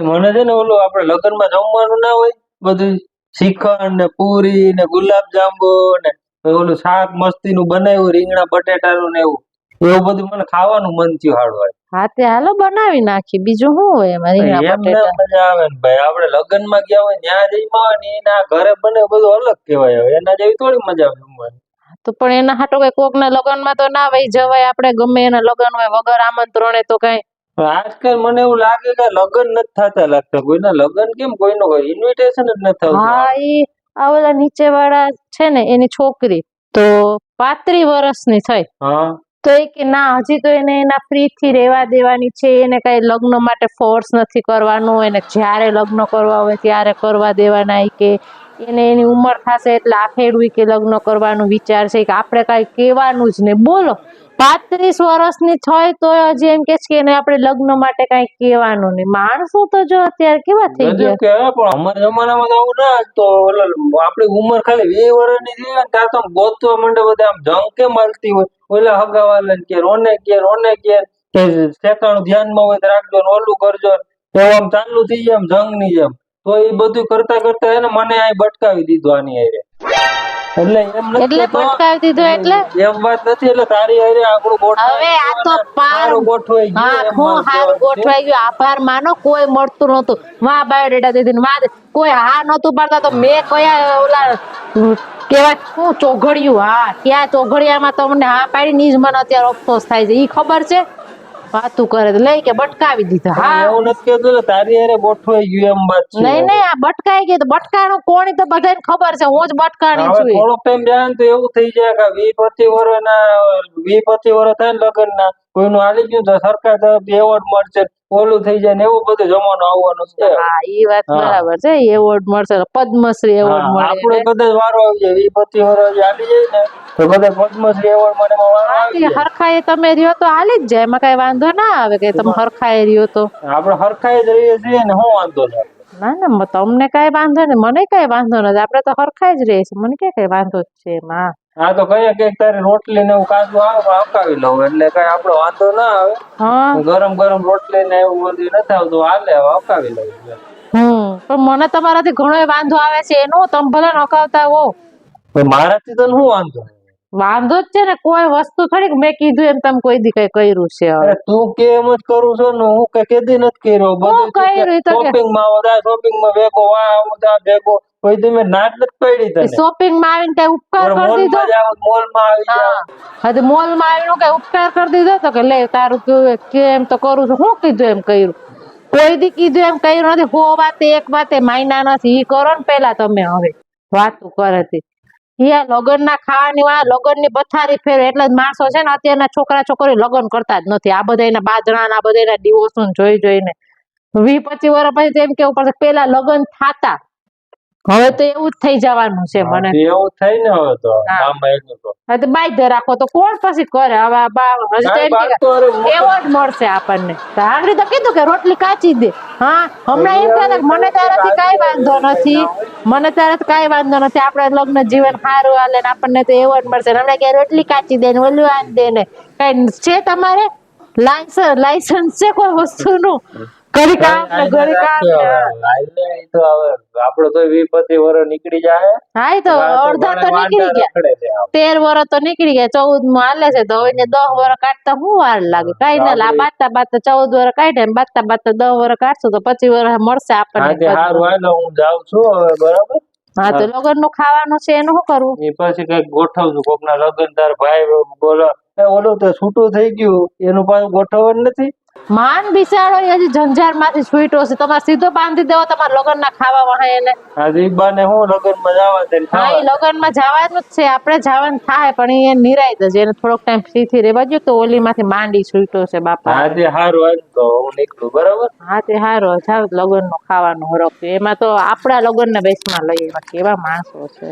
મને છે ને ઓલું આપડે લગ્નમાં જમવાનું ના હોય બધું શ્રીખંડ ને પૂરી ને ગુલાબ જાંબુ ને ઓલું શાક મસ્તી નું બનાવ્યું રીંગણા બટેટાનું ને એવું બધું મને ખાવાનું મન થયું હાડવા. હા તે હાલો બનાવી નાખી, બીજું શું હોય એમાં રીંગણા એમ ના બટેટા. મજા આવે ને ભાઈ, આપડે લગ્ન માં ગયા હોય ત્યાં જઈમાં આવે ને એના ઘરે બને બધું અલગ કહેવાય, હવે એના જેવી થોડી મજા આવે જમવાની. તો પણ એના હાટો કઈ કોક ના લગ્ન માં તો ના વહી જવાય, આપડે ગમે એના લગ્ન હોય વગર આમંત્રણે તો કઈ. આજકાલ મને એવું લાગે કે લગ્ન નથી થતા લાગતા કોઈના લગ્ન, કેમ કોઈનો ઇન્વિટેશન જ નથી આવતું. હા ઈ આ ઓલા નીચે વાળા છે ને એની છોકરી તો 35 વર્ષની થઈ, તો એ કે ના હજી તો એને એના ફ્રી થી રેવા દેવાની છે, એને કઈ લગ્ન માટે ફોર્સ નથી કરવાનું, એને જ્યારે લગ્ન કરવા હોય ત્યારે કરવા દેવાના, કે એને એની ઉંમર થશે એટલે આખેડું કે લગ્ન કરવાનું વિચાર છે, કે આપણે કઈ કેવાનું જ નહીં. બોલો 35 વર્ષની થઈ તો હજી એમ કે છે કે એને આપણે લગ્ન માટે કઈ કેવાનું નહીં. માણસો તો જો અત્યારે કેવા થઈ ગયા. પણ અમારા જમાનામાં તો આવું ના, તો આપણી ઉંમર ખાલી 20 વર્ષની થઈ ને ત્યાં તો ગોતવા માંડે બધા, આમ જંગ કેમ હાલતી હોય, ઓલા હગાવાલા કે રોને કે ઠેકાણું ધ્યાનમાં હોય તો રાખજો ને ઓલું કરજો, એવું આમ ચાલુ થઈ જાય આમ જંગ ની જેમ. તો એ બધું કરતા કરતા એને મને આ ભટકાવી દીધું આની હારે. એટલે એમ નથી, એટલે ભટકાવી દીધું એટલે એમ વાત નથી, એટલે તારી હારે આપણું હવે આ તો સારું ગોઠવાઈ ગયું. હું સારું ગોઠવાઈ ગયું, આભાર માનો. કોઈ મળતું નતું, વાહ બાયોડેટા દીધી વાહ, કોઈ હા નતું પાડતા તો મેં કયા ઓલા કેવાય શું ચોઘડિયું, હા ક્યાં ચોઘડિયામાં તમને હા પાડી ની જ મને અત્યારે અફસોસ થાય છે. ઈ ખબર છે વાતું કરે તો લઈ કે બટકાવી દીધા. હા એવું નથી કેતું તારી હારે ગોઠવાઈ ગયું એમ વાત છે. નહીં આ બટકાઈ ગયું તો બટકાણું કોણ તો બધાને ખબર છે, હું જ બટકાણી છું. થોડોક ટાઈમ જાય તો એવું થઈ જાય કે 20-25 વર્ષ થાય ને લગ્ન ના, કોઈનું હાલી ગયું તો સરકાર તરફથી એવોર્ડ મળશે, ઓલું થઈ જાય ને એવું બધું જમાનું આવવાનું છે. હા ઈ વાત બરાબર છે, એવોર્ડ મળશે, પદ્મશ્રી એવોર્ડ મળે. આપણે કદાચ વારો આવી જાય 20-25 વર્ષ હાલી જાય ને તો કદાચ પદ્મશ્રી એવોર્ડ મને વારો આવી જાય. હરખાએ તમે રહ્યો તો હાલી જ જાય, એમાં કઈ વાંધો ના આવે કે તમે હરખાએ રહ્યો તો. આપણે હરખાઈ જ રહીએ છીએ ને, શું વાંધો નથી. ના તમને કઈ વાંધો નહીં, મને કઈ વાંધો નથી, આપડે તો હરખાઈ જ રહીએ છીએ, મને ક્યાં કઈ વાંધો જ છે એમાં. હા તો કઈ તારી રોટલી ને એવું કાચું આવે હકાવી લઉં એટલે કઈ આપડે વાંધો ના આવે. ગરમ ગરમ રોટલી ને એવું બધું નથી આવતું, હાલે હકાવી લઉં. પણ મને તમારાથી ઘણો વાંધો આવે છે એનો, તમે ભલે હકાવતા હો. મારાથી તો શું વાંધો? વાંધો જ છે ને, કોઈ વસ્તુ થોડીક મેં કીધું એમ તમે કોઈ દી કઈ કર્યું છે? તું કે એમ જ કરું છો ને, હું કઈ કેદી નથી કર્યો. બધું શોપિંગ માં શોપિંગ માં ભેગો ભેગો કોઈ દી મેં નાટ નથી પડી તને. શોપિંગ માં આવીને કઈ ઉપકાર કરી દીધો? મોલ માં આવી જાવ. હા મોલ માં આવીને કઈ ઉપકાર કરી દીધો તો કે લે તારું કેમ તો કરું છું, શું કીધું એમ કર્યું? કોઈ દી કીધું એમ કર્યું નથી. હો વાતે એક વાતે માયના નથી, ઈ કરો ને પેલા તમે. હવે વાતું કરે હતી લગ્ન ના ખાવાની લગ્ન ની પથારી ફેરવે એટલે જ માણસો છે ને અત્યારના છોકરા છોકરી લગ્ન કરતા જ નથી. આ બધા એના બાજણા આ બધા એના ડિવોર્સ જોઈ જોઈને 20-25 વર્ષ પછી એમ કેવું પડશે પેલા લગ્ન થાતા. હવે તો એવું જ થઈ જવાનું છે. મને એવું થઈ ને હવે તો હવે તો બાધ્ય રાખો તો કોણ પછી કરે. હવે એવોર્ડ મળશે આપણને. આગળ તો કીધું કે રોટલી કાચી દે. હા હમણાં એમ કહેતા મને તારાથી કઈ વાંધો નથી, મને તારાથી કઈ વાંધો નથી, આપણે લગ્ન જીવન સારું હાલે ને આપણને તો એવોર્ડ મળશે. હમણાં કે રોટલી કાચી દે ને ઓલું આન દે ને કઈ છે તમારે લાયસન્સ છે કોઈ વસ્તુનું? ઘડી કામ ને ઘડી કામ તો હવે આપડે તો 20-25 વર્ષ નીકળી જાય. હા તો અડધા તો નીકળી ગયા, 13 વર્ષ તો નીકળી ગયા, 14 માં હાલે છે તો હવે 10 વર્ષ કાઢતા શું વાર લાગે? કઈ ના લા બાતા 14 વર્ષ કાઢે બાતા 10 વર્ષ કાઢશું તો 25 વર્ષ મળશે આપણને. હું જાઉં છું હવે, બરાબર? હા તો લગ્ન નું ખાવાનું છે એનું શું કરવું? એ પછી કઈક ગોઠવશું. કોક ના લગ્ન તાર ભાઈ બોલો ઓલું તો છૂટું થઈ ગયું એનું પાછું ગોઠવવાનું નથી. માન બિચારો હજી ઝંઝાર માંથી છૂટ્યો છે, તમારે સીધો બાંધી દેવો તમારા લગ્ન ના ખાવા વાહે એને. ને હું લગ્ન માં જવા દે. હા એ લગ્ન માં જવાનું જ છે, આપણે જવાનું થાય પણ એ નિરાય જ એને થોડોક ટાઈમ ફ્રી થી રેવા જો તો ઓલી માંથી માંડી છૂટ્યો છે બાપા. હા તે હારું તો હું નીકળું, બરાબર? હા તે હારું જાવ લગ્ન નું ખાવાનું હરખ્યું. એમાં તો આપડા લગ્ન ના બેસમાં લઈએ, કેવા માણસો છે.